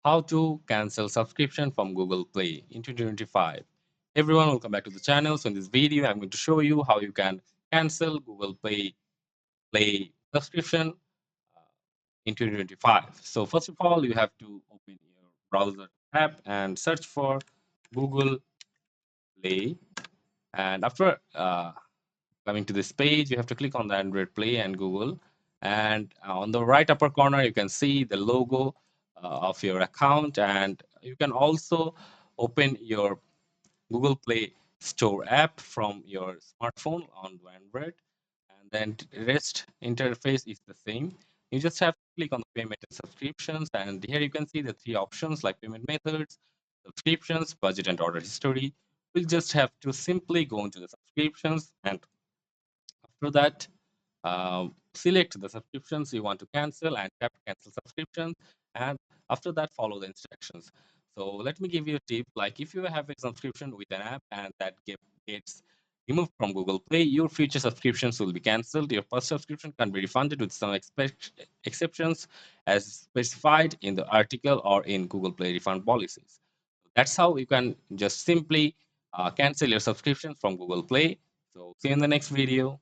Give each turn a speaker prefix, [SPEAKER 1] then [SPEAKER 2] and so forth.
[SPEAKER 1] how to cancel subscription from Google Play in 2025. Everyone, welcome back to the channel. So in this video, I'm going to show you how you can cancel Google Play subscription uh, in 2025. So first of all, you have to open your browser app and search for Google Play. And after coming to this page, you have to click on the Android Play and Google. And on the right upper corner, you can see the logo of your account. And you can also open your Google Play Store app from your smartphone on the Android. And then rest interface is the same. You just have to click on the payment and subscriptions. And here you can see the three options like payment methods, subscriptions, budget, and order history. We'll just have to simply go into the subscriptions, and after that, select the subscriptions you want to cancel and tap cancel subscription. And after that, follow the instructions. So let me give you a tip. Like if you have a subscription with an app and that gets removed from Google Play, your future subscriptions will be cancelled. Your first subscription can be refunded with some exceptions as specified in the article or in Google Play refund policies. That's how you can just simply cancel your subscription from Google Play. So see you in the next video.